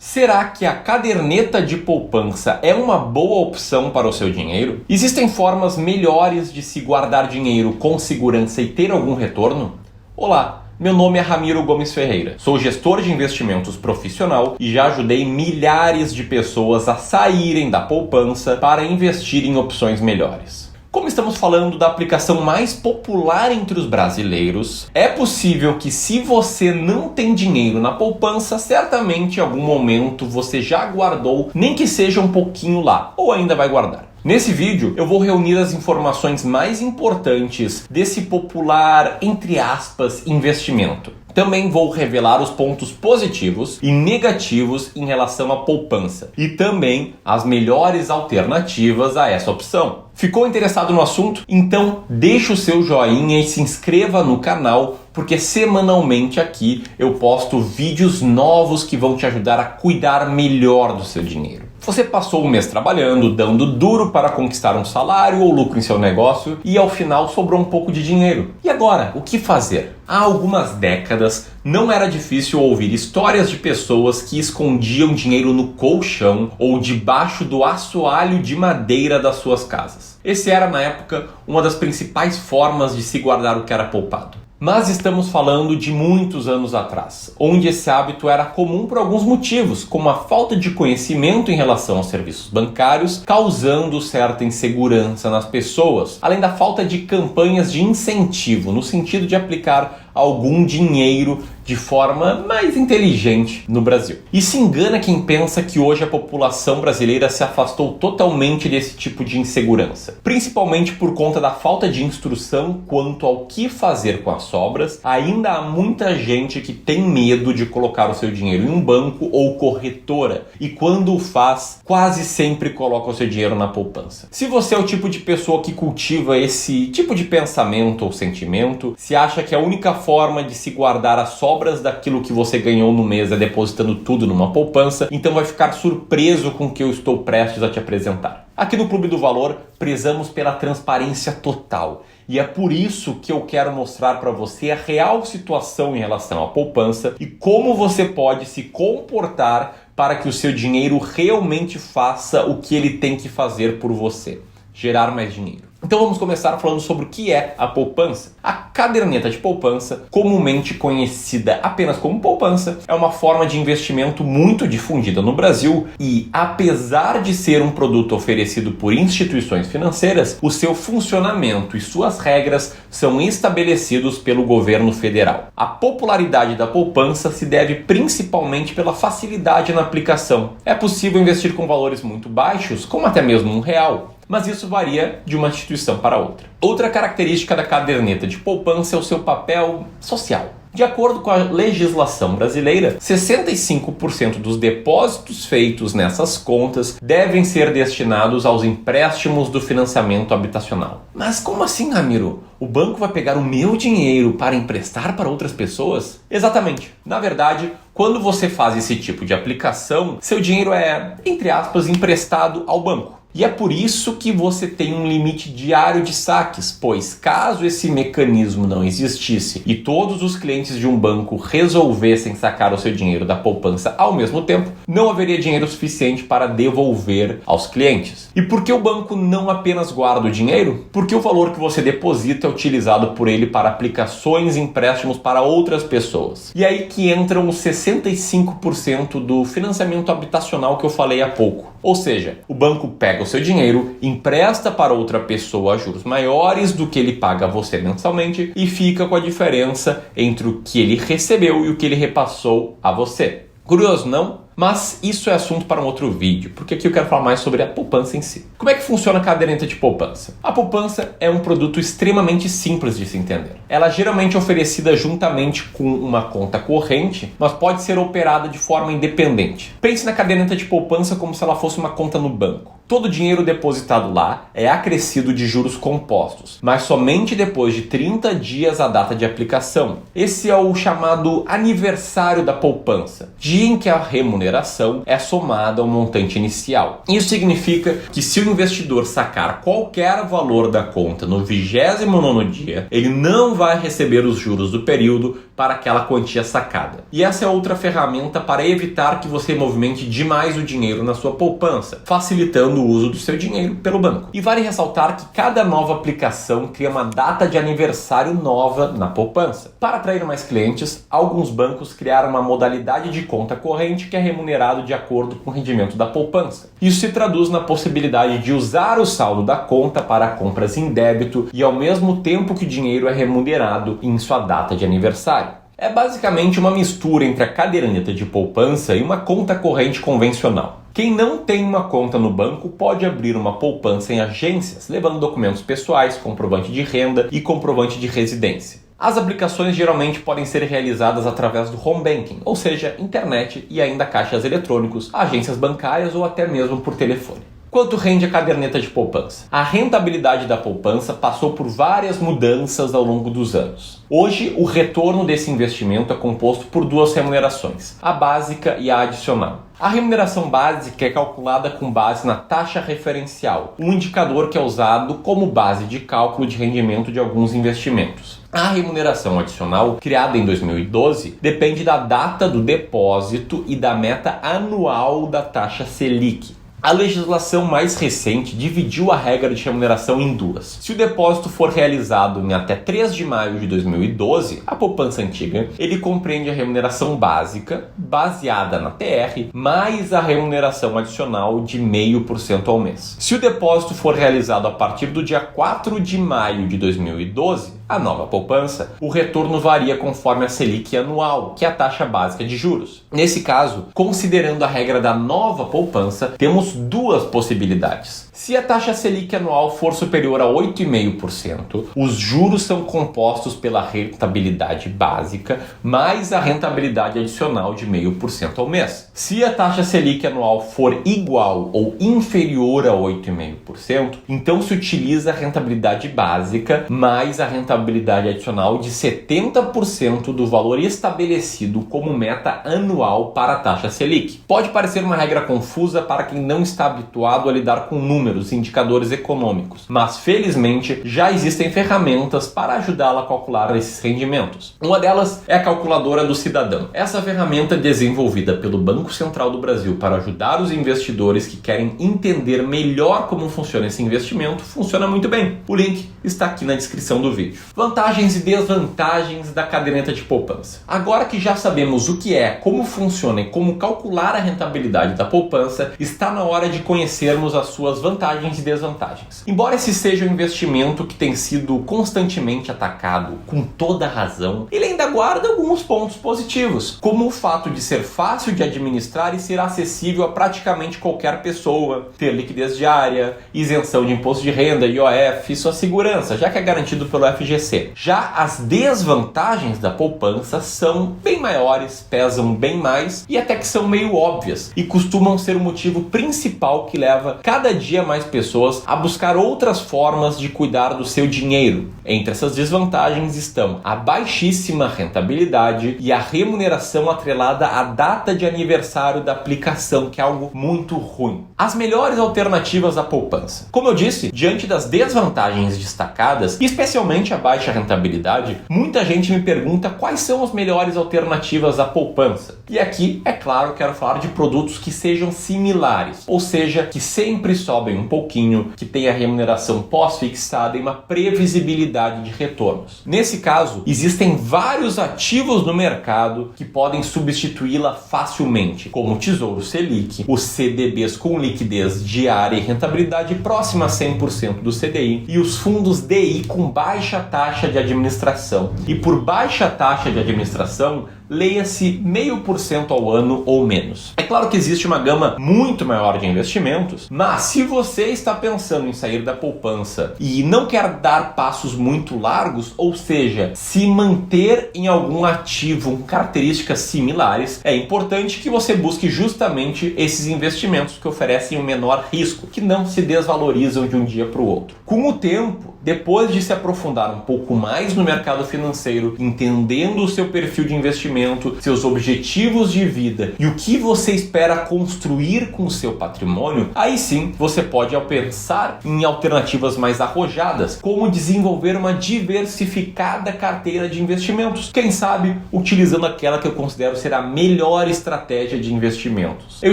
Será que a caderneta de poupança é uma boa opção para o seu dinheiro? Existem formas melhores de se guardar dinheiro com segurança e ter algum retorno? Olá, meu nome é Ramiro Gomes Ferreira, sou gestor de investimentos profissional e já ajudei milhares de pessoas a saírem da poupança para investir em opções melhores. Como estamos falando da aplicação mais popular entre os brasileiros, é possível que se você não tem dinheiro na poupança, certamente em algum momento você já guardou, nem que seja um pouquinho lá, ou ainda vai guardar. Nesse vídeo eu vou reunir as informações mais importantes desse popular, entre aspas, investimento. Também vou revelar os pontos positivos e negativos em relação à poupança e também as melhores alternativas a essa opção. Ficou interessado no assunto? Então deixa o seu joinha e se inscreva no canal, porque semanalmente aqui eu posto vídeos novos que vão te ajudar a cuidar melhor do seu dinheiro. Você passou um mês trabalhando, dando duro para conquistar um salário ou lucro em seu negócio e ao final sobrou um pouco de dinheiro. E agora, o que fazer? Há algumas décadas não era difícil ouvir histórias de pessoas que escondiam dinheiro no colchão ou debaixo do assoalho de madeira das suas casas. Esse era, na época, uma das principais formas de se guardar o que era poupado. Mas estamos falando de muitos anos atrás, onde esse hábito era comum por alguns motivos, como a falta de conhecimento em relação aos serviços bancários, causando certa insegurança nas pessoas, além da falta de campanhas de incentivo, no sentido de aplicar algum dinheiro de forma mais inteligente no Brasil. E se engana quem pensa que hoje a população brasileira se afastou totalmente desse tipo de insegurança, principalmente por conta da falta de instrução quanto ao que fazer com as sobras. Ainda há muita gente que tem medo de colocar o seu dinheiro em um banco ou corretora e quando o faz, quase sempre coloca o seu dinheiro na poupança. Se você é o tipo de pessoa que cultiva esse tipo de pensamento ou sentimento, se acha que a única forma de se guardar as sobras daquilo que você ganhou no mês é depositando tudo numa poupança, então vai ficar surpreso com o que eu estou prestes a te apresentar. Aqui no Clube do Valor, prezamos pela transparência total. E é por isso que eu quero mostrar para você a real situação em relação à poupança e como você pode se comportar para que o seu dinheiro realmente faça o que ele tem que fazer por você: gerar mais dinheiro. Então vamos começar falando sobre o que é a poupança. A caderneta de poupança, comumente conhecida apenas como poupança, é uma forma de investimento muito difundida no Brasil e, apesar de ser um produto oferecido por instituições financeiras, o seu funcionamento e suas regras são estabelecidos pelo governo federal. A popularidade da poupança se deve principalmente pela facilidade na aplicação. É possível investir com valores muito baixos, como até mesmo R$1, mas isso varia de uma instituição para outra. Outra característica da caderneta de poupança é o seu papel social. De acordo com a legislação brasileira, 65% dos depósitos feitos nessas contas devem ser destinados aos empréstimos do financiamento habitacional. Mas como assim, Ramiro? O banco vai pegar o meu dinheiro para emprestar para outras pessoas? Exatamente. Na verdade, quando você faz esse tipo de aplicação, seu dinheiro é, entre aspas, emprestado ao banco. E é por isso que você tem um limite diário de saques, pois caso esse mecanismo não existisse e todos os clientes de um banco resolvessem sacar o seu dinheiro da poupança ao mesmo tempo, não haveria dinheiro suficiente para devolver aos clientes. E por que o banco não apenas guarda o dinheiro? Porque o valor que você deposita é utilizado por ele para aplicações e empréstimos para outras pessoas. E aí que entram os 65% do financiamento habitacional que eu falei há pouco. Ou seja, o banco pega o seu dinheiro, empresta para outra pessoa a juros maiores do que ele paga a você mensalmente e fica com a diferença entre o que ele recebeu e o que ele repassou a você. Curioso, não? Mas isso é assunto para um outro vídeo, porque aqui eu quero falar mais sobre a poupança em si. Como é que funciona a caderneta de poupança? A poupança é um produto extremamente simples de se entender. Ela é geralmente oferecida juntamente com uma conta corrente, mas pode ser operada de forma independente. Pense na caderneta de poupança como se ela fosse uma conta no banco. Todo o dinheiro depositado lá é acrescido de juros compostos, mas somente depois de 30 dias a data de aplicação. Esse é o chamado aniversário da poupança, dia em que a remuneração é somada ao montante inicial. Isso significa que se o investidor sacar qualquer valor da conta no 29º dia, ele não vai receber os juros do período para aquela quantia sacada. E essa é outra ferramenta para evitar que você movimente demais o dinheiro na sua poupança, facilitando o uso do seu dinheiro pelo banco. E vale ressaltar que cada nova aplicação cria uma data de aniversário nova na poupança. Para atrair mais clientes, alguns bancos criaram uma modalidade de conta corrente que é remunerado de acordo com o rendimento da poupança. Isso se traduz na possibilidade de usar o saldo da conta para compras em débito e ao mesmo tempo que o dinheiro é remunerado em sua data de aniversário. É basicamente uma mistura entre a caderneta de poupança e uma conta corrente convencional. Quem não tem uma conta no banco pode abrir uma poupança em agências, levando documentos pessoais, comprovante de renda e comprovante de residência. As aplicações geralmente podem ser realizadas através do home banking, ou seja, internet e ainda caixas eletrônicos, agências bancárias ou até mesmo por telefone. Quanto rende a caderneta de poupança? A rentabilidade da poupança passou por várias mudanças ao longo dos anos. Hoje, o retorno desse investimento é composto por duas remunerações, a básica e a adicional. A remuneração básica é calculada com base na taxa referencial, um indicador que é usado como base de cálculo de rendimento de alguns investimentos. A remuneração adicional, criada em 2012, depende da data do depósito e da meta anual da taxa Selic. A legislação mais recente dividiu a regra de remuneração em duas. Se o depósito for realizado em até 3 de maio de 2012, a poupança antiga, ele compreende a remuneração básica, baseada na TR, mais a remuneração adicional de 0,5% ao mês. Se o depósito for realizado a partir do dia 4 de maio de 2012, a nova poupança, o retorno varia conforme a Selic anual, que é a taxa básica de juros. Nesse caso, considerando a regra da nova poupança, temos duas possibilidades. Se a taxa Selic anual for superior a 8,5%, os juros são compostos pela rentabilidade básica mais a rentabilidade adicional de 0,5% ao mês. Se a taxa Selic anual for igual ou inferior a 8,5%, então se utiliza a rentabilidade básica mais a rentabilidade adicional de 70% do valor estabelecido como meta anual para a taxa Selic. Pode parecer uma regra confusa para quem não está habituado a lidar com números, indicadores econômicos, mas felizmente já existem ferramentas para ajudá-la a calcular esses rendimentos. Uma delas é a calculadora do cidadão. Essa ferramenta desenvolvida pelo Banco Central do Brasil para ajudar os investidores que querem entender melhor como funciona esse investimento funciona muito bem. O link está aqui na descrição do vídeo. Vantagens e desvantagens da caderneta de poupança. Agora que já sabemos o que é, como funciona e como calcular a rentabilidade da poupança, está na hora de conhecermos as suas vantagens e desvantagens. Embora esse seja um investimento que tem sido constantemente atacado com toda razão, ele ainda guarda alguns pontos positivos, como o fato de ser fácil de administrar e ser acessível a praticamente qualquer pessoa, ter liquidez diária, isenção de imposto de renda, IOF e sua segurança, já que é garantido pelo FGC. Já as desvantagens da poupança são bem maiores, pesam bem mais e até que são meio óbvias e costumam ser o motivo principal que leva cada dia mais pessoas a buscar outras formas de cuidar do seu dinheiro. Entre essas desvantagens estão a baixíssima rentabilidade e a remuneração atrelada à data de aniversário da aplicação, que é algo muito ruim. As melhores alternativas à poupança. Como eu disse, diante das desvantagens destacadas, especialmente a baixa rentabilidade, muita gente me pergunta quais são as melhores alternativas à poupança. E aqui, é claro, quero falar de produtos que sejam similares, ou seja, que sempre sobem um pouquinho, que tenha remuneração pós-fixada e uma previsibilidade de retornos. Nesse caso, existem vários ativos no mercado que podem substituí-la facilmente, como o Tesouro Selic, os CDBs com liquidez diária e rentabilidade próxima a 100% do CDI e os fundos DI com baixa taxa de administração. E por baixa taxa de administração, leia-se 0,5% ao ano ou menos. É claro que existe uma gama muito maior de investimentos, mas se você está pensando em sair da poupança e não quer dar passos muito largos, ou seja, se manter em algum ativo com características similares, é importante que você busque justamente esses investimentos que oferecem um menor risco, que não se desvalorizam de um dia para o outro. Com o tempo, depois de se aprofundar um pouco mais no mercado financeiro, entendendo o seu perfil de investimento, seus objetivos de vida e o que você espera construir com o seu patrimônio, aí sim você pode pensar em alternativas mais arrojadas, como desenvolver uma diversificada carteira de investimentos. Quem sabe utilizando aquela que eu considero ser a melhor estratégia de investimentos. Eu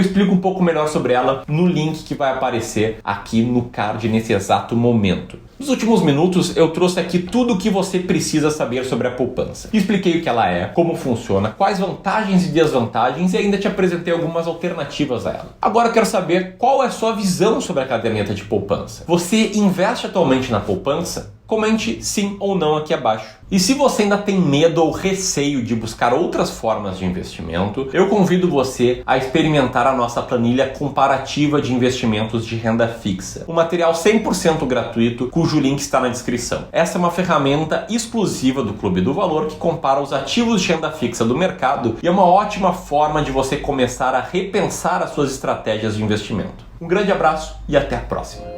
explico um pouco melhor sobre ela no link que vai aparecer aqui no card nesse exato momento. Nos últimos minutos eu trouxe aqui tudo o que você precisa saber sobre a poupança. Expliquei o que ela é, como funciona, quais vantagens e desvantagens e ainda te apresentei algumas alternativas a ela. Agora eu quero saber qual é a sua visão sobre a caderneta de poupança. Você investe atualmente na poupança? Comente sim ou não aqui abaixo. E se você ainda tem medo ou receio de buscar outras formas de investimento, eu convido você a experimentar a nossa planilha comparativa de investimentos de renda fixa. Um material 100% gratuito, cujo link está na descrição. Essa é uma ferramenta exclusiva do Clube do Valor que compara os ativos de renda fixa do mercado e é uma ótima forma de você começar a repensar as suas estratégias de investimento. Um grande abraço e até a próxima!